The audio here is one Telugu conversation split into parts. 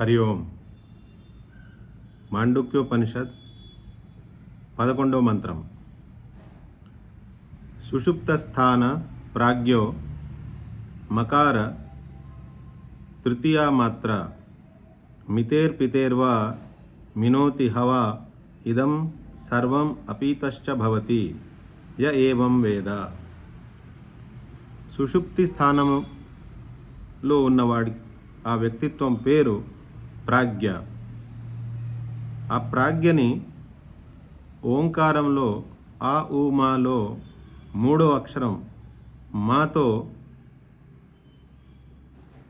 హరి ఓం. మాండుక్యోపనిషత్ 11వ మంత్రం. సుషుప్తస్థాన ప్రాజ్ఞో మకార తృతీయా మాత్ర మితేర్పితేర్వా మినోతి హవా ఇదం సర్వం అపీతశ్చ భవతి య ఏవం వేద. సుషుప్తి స్థానములో ఉన్నవాడి ఆ వ్యక్తిత్వం పేరు ప్రాజ్ఞ. ఆ ప్రాజ్ఞని ఓంకారంలో ఆ ఊమాలో మూడో అక్షరం మాతో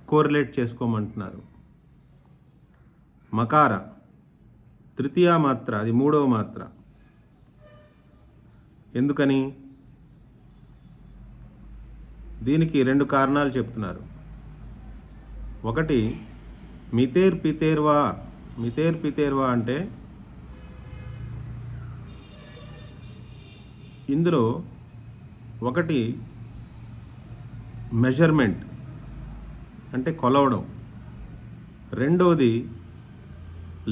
కోరిలేట్ చేసుకోమంటున్నారు. మకార తృతీయ మాత్ర, అది మూడవ మాత్ర. ఎందుకని? దీనికి రెండు కారణాలు చెప్తున్నారు. ఒకటి, మితేర్పితేర్వా అంటే ఇందులో ఒకటి మెజర్మెంట్ అంటే కొలవడం, రెండోది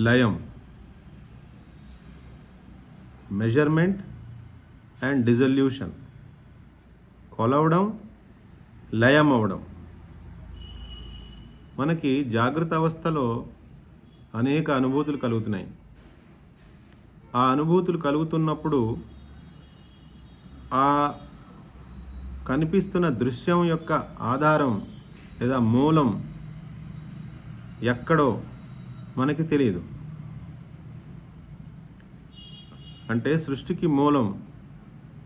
లయం. మెజర్మెంట్ అండ్ డిజల్యూషన్, కొలవడం, లయం అవ్వడం. మనకి జాగ్రత్త అవస్థలో అనేక అనుభూతులు కలుగుతున్నాయి. ఆ అనుభూతులు కలుగుతున్నప్పుడు ఆ కనిపిస్తున్న దృశ్యం యొక్క ఆధారం లేదా మూలం ఎక్కడో మనకి తెలియదు. అంటే సృష్టికి మూలం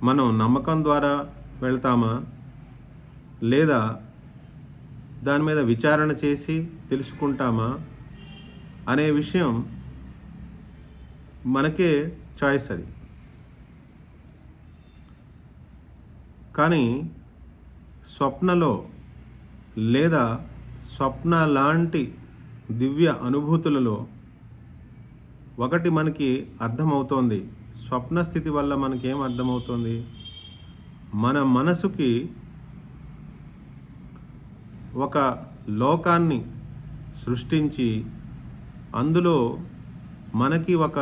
మనం నమ్మకం ద్వారా వెళ్తామా, లేదా దాని మీద విచారణ చేసి తెలుసుకుంటామా అనే విషయం మనకే చాయిస్ అది. కానీ స్వప్నలో లేదా స్వప్న లాంటి దివ్య అనుభూతులలో ఒకటి మనకి అర్థమవుతోంది. స్వప్న స్థితి వల్ల మనకేం అర్థమవుతుంది? మన మనసుకి ఒక లోకాన్ని సృష్టించి అందులో మనకి ఒక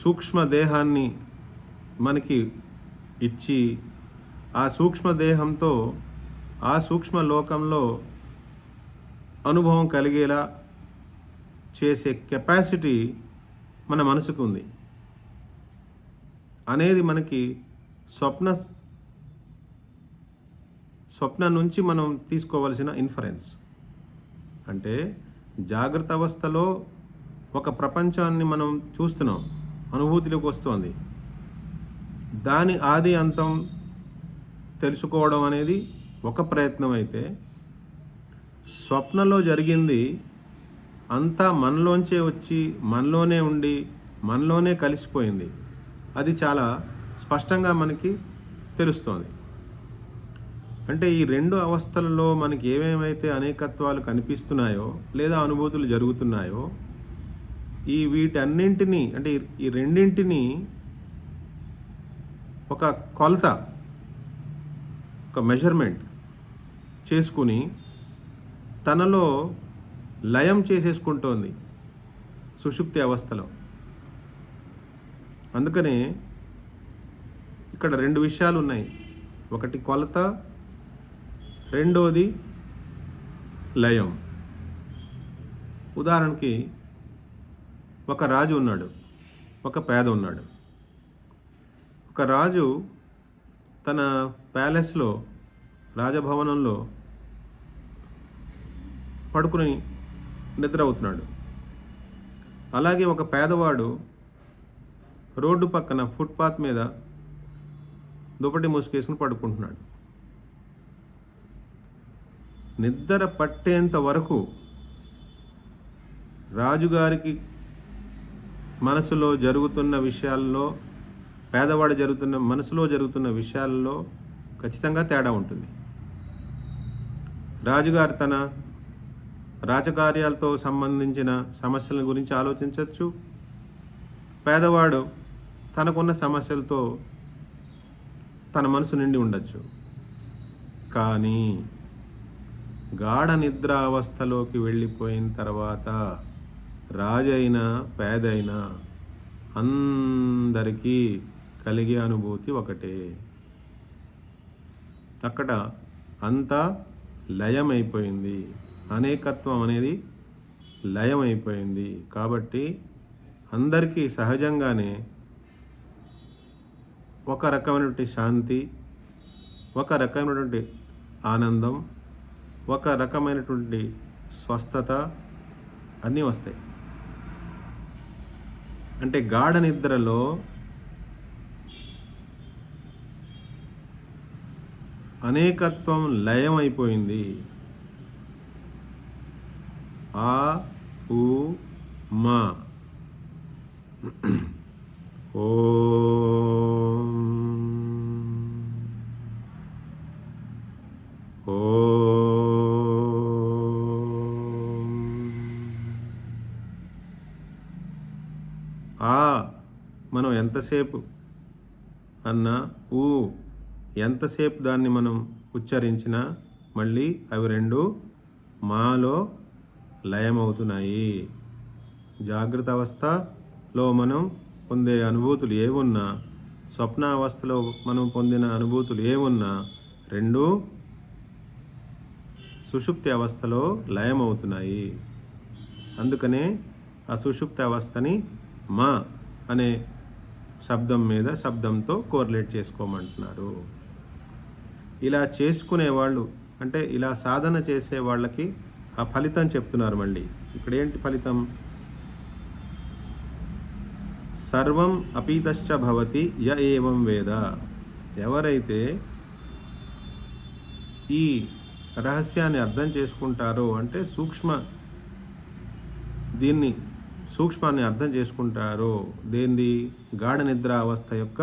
సూక్ష్మదేహాన్ని మనకి ఇచ్చి ఆ సూక్ష్మదేహంతో ఆ సూక్ష్మ లోకంలో అనుభవం కలిగేలా చేసే కెపాసిటీ మన మనసుకు ఉంది అనేది మనకి స్వప్న నుంచి మనం తీసుకోవలసిన ఇన్ఫరెన్స్. అంటే జాగ్రత్త అవస్థలో ఒక ప్రపంచాన్ని మనం చూస్తున్నాం, అనుభూతిలోకి వస్తుంది. దాని ఆది అంతం తెలుసుకోవడం అనేది ఒక ప్రయత్నం అయితే, స్వప్నలో జరిగింది అంతా మనలోంచే వచ్చి మనలోనే ఉండి మనలోనే కలిసిపోయింది. అది చాలా స్పష్టంగా మనకి తెలుస్తోంది. అంటే ఈ రెండు అవస్థలలో మనకి ఏమేమైతే అనేకత్వాలు కనిపిస్తున్నాయో లేదా అనుభూతులు జరుగుతున్నాయో, వీటన్నింటినీ అంటే ఈ రెండింటినీ ఒక కొలత, ఒక మెజర్మెంట్ చేసుకుని తనలో లయం చేసేసుకుంటోంది సుషుప్తి అవస్థలో. అందుకనే ఇక్కడ రెండు విషయాలు ఉన్నాయి. ఒకటి కొలత, రెండోది లయం. ఉదాహరణకి ఒక రాజు ఉన్నాడు, ఒక పేద ఉన్నాడు. ఒక రాజు తన ప్యాలెస్లో, రాజభవనంలో పడుకుని నిద్ర అవుతున్నాడు. అలాగే ఒక పేదవాడు రోడ్డు పక్కన ఫుట్పాత్ మీద దుప్పటి మూసుకేసుకుని పడుకుంటున్నాడు. నిద్ర పట్టేంత వరకు రాజుగారికి మనసులో జరుగుతున్న విషయాల్లో, పేదవాడు మనసులో జరుగుతున్న విషయాల్లో ఖచ్చితంగా తేడా ఉంటుంది. రాజుగారు తన రాజకార్యాలతో సంబంధించిన సమస్యల గురించి ఆలోచించవచ్చు. పేదవాడు తనకున్న సమస్యలతో తన మనసు నిండి ఉండొచ్చు. కానీ గాఢ నిద్ర అవస్థలోకి వెళ్ళిపోయిన తర్వాత రాజైనా పేదైనా అందరికీ కలిగే అనుభూతి ఒకటే. అక్కడ అంతా లయమైపోయింది. అనేకత్వం అనేది లయమైపోయింది. కాబట్టి అందరికీ సహజంగానే ఒక రకమైనటువంటి శాంతి, ఒక రకమైనటువంటి ఆనందం, ఒక రకమైనటువంటి స్వస్థత అన్నీ వస్తాయి. అంటే గాఢ నిద్రలో అనేకత్వం లయం అయిపోయింది. ఆ ఉ మా ఓం ఓం. ఆ మనం ఎంతసేపు అన్నా, ఊ ఎంతసేపు దాన్ని మనం ఉచ్చరించినా మళ్ళీ అవి రెండు మాలో లయమవుతున్నాయి. జాగ్రత్త అవస్థలో మనం పొందే అనుభూతులు ఏమున్నా, స్వప్నావస్థలో మనం పొందిన అనుభూతులు ఏమున్నా రెండు సుషుప్తి అవస్థలో లయమవుతున్నాయి. అందుకనే ఆ సుషుప్తి అవస్థని మా అనే శబ్దంతో కోరిలేట్ చేసుకోమంటున్నారు. ఇలా చేసుకునేవాళ్ళు, అంటే ఇలా సాధన చేసే వాళ్ళకి ఆ ఫలితం చెప్తున్నారు. మళ్ళీ ఇక్కడ ఏంటి ఫలితం? సర్వం అపీతశ్చ భవతి య ఏవం వేద. ఎవరైతే ఈ రహస్యాన్ని అర్థం చేసుకుంటారో, అంటే సూక్ష్మాన్ని అర్థం చేసుకుంటారో, దేంది? గాఢ నిద్ర అవస్థ యొక్క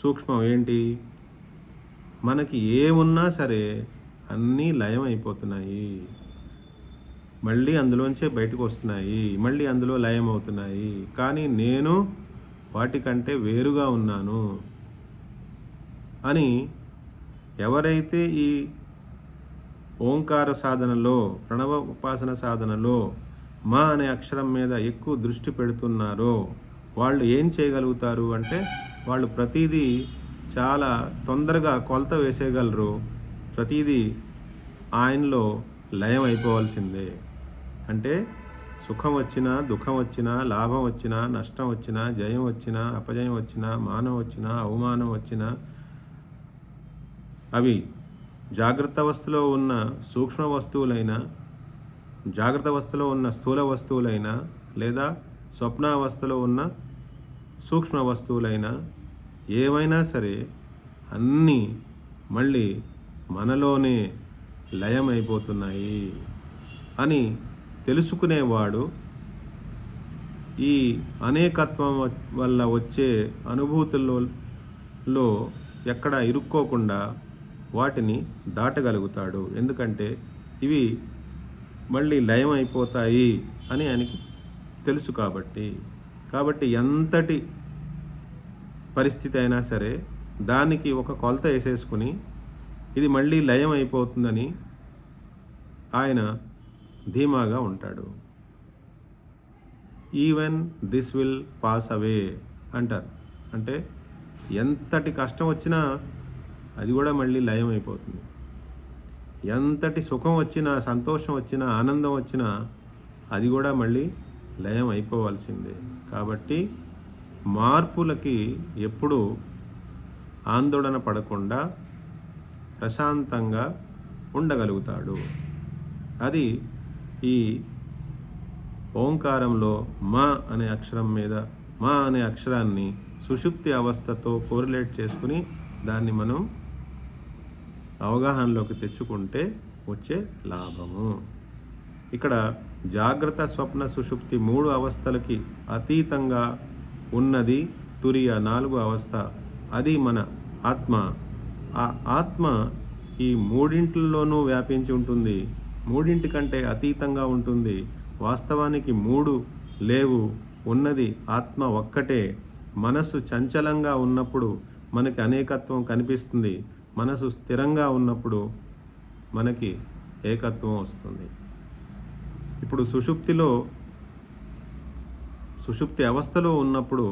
సూక్ష్మం ఏంటి? మనకి ఏమున్నా సరే అన్నీ లయం అయిపోతున్నాయి, మళ్ళీ అందులోంచే బయటకు వస్తున్నాయి, మళ్ళీ అందులో లయం అవుతున్నాయి. కానీ నేను వాటికంటే వేరుగా ఉన్నాను అని ఎవరైతే ఈ ఓంకార సాధనలో, ప్రణవ ఉపాసన సాధనలో మా అనే అక్షరం మీద ఎక్కువ దృష్టి పెడుతున్నారో వాళ్ళు ఏం చేయగలుగుతారు అంటే, వాళ్ళు ప్రతిదీ చాలా తొందరగా కొలత వేసేయగలరు. ప్రతిదీ ఆయనలో లయం అయిపోవాల్సిందే. అంటే సుఖం వచ్చినా, దుఃఖం వచ్చినా, లాభం వచ్చినా, నష్టం వచ్చినా, జయం వచ్చినా, అపజయం వచ్చినా, మానం వచ్చినా, అవమానం వచ్చినా, అవి జాగ్రత్త అవస్థలో ఉన్న సూక్ష్మ వస్తువులైనా, జాగ్రత్త అవస్థలో ఉన్న స్థూల వస్తువులైనా, లేదా స్వప్నావస్థలో ఉన్న సూక్ష్మ వస్తువులైనా, ఏవైనా సరే అన్నీ మళ్ళీ మనలోనే లయమైపోతున్నాయి అని తెలుసుకునేవాడు ఈ అనేకత్వం వల్ల వచ్చే అనుభూతుల్లో ఎక్కడ ఇరుక్కోకుండా వాటిని దాటగలుగుతాడు. ఎందుకంటే ఇవి మళ్ళీ లయం అయిపోతాయి అని ఆయనకి తెలుసు. కాబట్టి ఎంతటి పరిస్థితి అయినా సరే దానికి ఒక కొలత వేసేసుకుని ఇది మళ్ళీ లయం అయిపోతుందని ఆయన ధీమాగా ఉంటాడు. ఈవెన్ దిస్ విల్ పాస్ అవే అంటారు. అంటే ఎంతటి కష్టం వచ్చినా అది కూడా మళ్ళీ లయం అయిపోతుంది. ఎంతటి సుఖం వచ్చినా, సంతోషం వచ్చినా, ఆనందం వచ్చినా అది కూడా మళ్ళీ లయం అయిపోవాల్సిందే. కాబట్టి మార్పులకి ఎప్పుడూ ఆందోళన పడకుండా ప్రశాంతంగా ఉండగలుగుతాడు. అది ఈ ఓంకారంలో మా అనే అక్షరం మీద, మా అనే అక్షరాన్ని సుషుప్తి అవస్థతో కోరిలేట్ చేసుకుని దాన్ని మనం అవగాహనలోకి తెచ్చుకుంటే వచ్చే లాభము. ఇక్కడ జాగ్రత్త, స్వప్న, సుషుప్తి 3 అవస్థలకి అతీతంగా ఉన్నది తురియ 4వ అవస్థ. అది మన ఆత్మ. ఆ ఆత్మ ఈ మూడింటిలోనూ వ్యాపించి ఉంటుంది. మూడింటికంటే అతీతంగా ఉంటుంది. వాస్తవానికి 3 లేవు, ఉన్నది ఆత్మ ఒక్కటే. మనసు చంచలంగా ఉన్నప్పుడు మనకి అనేకత్వం కనిపిస్తుంది. మనసు స్థిరంగా ఉన్నప్పుడు మనకి ఏకత్వం వస్తుంది. ఇప్పుడు సుషుప్తి అవస్థలో ఉన్నప్పుడు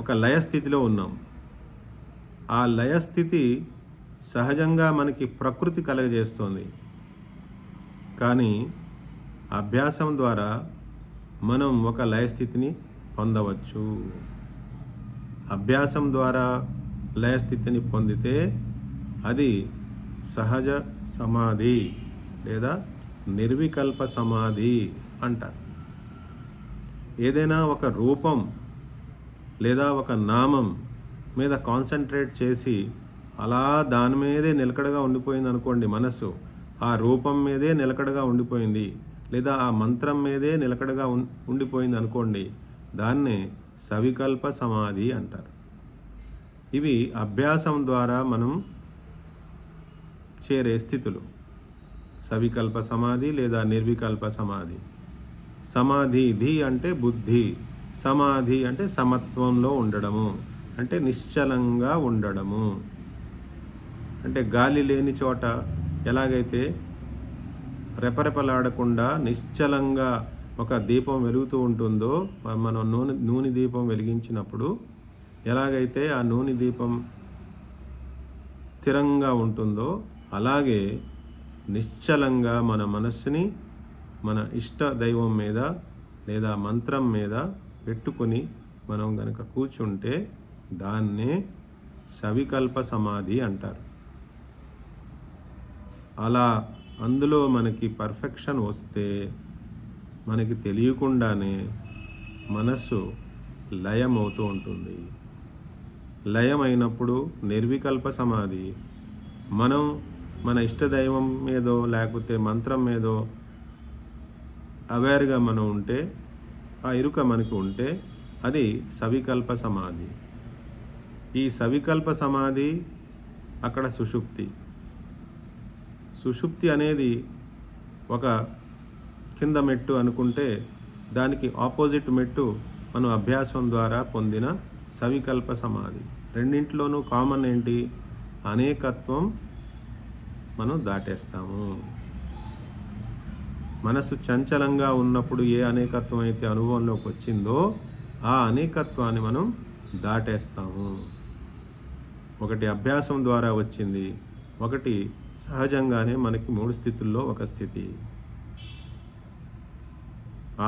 ఒక లయస్థితిలో ఉన్నాం. ఆ లయస్థితి సహజంగా మనకి ప్రకృతి కలగజేస్తుంది. కానీ అభ్యాసం ద్వారా మనం ఒక లయస్థితిని పొందవచ్చు. అభ్యాసం ద్వారా లయస్థితిని పొందితే అది సహజ సమాధి లేదా నిర్వికల్ప సమాధి అంటారు. ఏదైనా ఒక రూపం లేదా ఒక నామం మీద కాన్సన్ట్రేట్ చేసి అలా దాని మీదే నిలకడగా ఉండిపోయింది అనుకోండి, మనసు ఆ రూపం మీదే నిలకడగా ఉండిపోయింది లేదా ఆ మంత్రం మీదే నిలకడగా ఉండిపోయింది అనుకోండి, దాన్నే సవికల్ప సమాధి అంటారు. ఇవి అభ్యాసం ద్వారా మనం చేరే స్థితులు. సవికల్ప సమాధి లేదా నిర్వికల్ప సమాధి. సమాధి ధి అంటే బుద్ధి, సమాధి అంటే సమత్వంలో ఉండడము, అంటే నిశ్చలంగా ఉండడము. అంటే గాలి లేని చోట ఎలాగైతే రెపరెపలాడకుండా నిశ్చలంగా ఒక దీపం వెలుగుతూ ఉంటుందో, మనం నూనె దీపం వెలిగించినప్పుడు ఎలాగైతే ఆ నూనె దీపం స్థిరంగా ఉంటుందో, అలాగే నిశ్చలంగా మన మనస్సుని మన ఇష్ట దైవం మీద లేదా మంత్రం మీద పెట్టుకొని మనం గనక కూర్చుంటే దాన్నే సవికల్ప సమాధి అంటారు. అలా అందులో మనకి పర్ఫెక్షన్ వస్తే మనకి తెలియకుండానే మనస్సు లయమవుతూ ఉంటుంది. లయమైనప్పుడు నిర్వికల్ప సమాధి. మనం మన ఇష్టదైవం మీదో లేకపోతే మంత్రం మీదో అవేర్గా మనం ఉంటే, ఆ ఎరుక మనకు ఉంటే అది సవికల్ప సమాధి. ఈ సవికల్ప సమాధి అక్కడ సుషుప్తి అనేది ఒక కింద మెట్టు అనుకుంటే, దానికి ఆపోజిట్ మెట్టు మనం అభ్యాసం ద్వారా పొందిన సవికల్ప సమాధి. రెండింటిలోనూ కామన్ ఏంటి? అనేకత్వం మనం దాటేస్తాము. మనసు చంచలంగా ఉన్నప్పుడు ఏ అనేకత్వం అయితే అనుభవంలోకి వచ్చిందో ఆ అనేకత్వాన్ని మనం దాటేస్తాము. ఒకటి అభ్యాసం ద్వారా వచ్చింది, ఒకటి సహజంగానే మనకి 3 స్థితుల్లో ఒక స్థితి.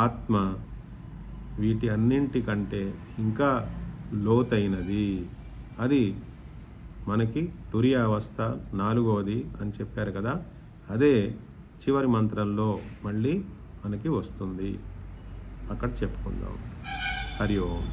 ఆత్మ వీటి అన్నింటికంటే ఇంకా లోతైనది. అది మనకి తురియ అవస్థ 4వది అని చెప్పారు కదా, అదే చివరి మంత్రంలో మళ్ళీ మనకి వస్తుంది. అక్కడ చెప్పుకుందాం. హరి ఓం.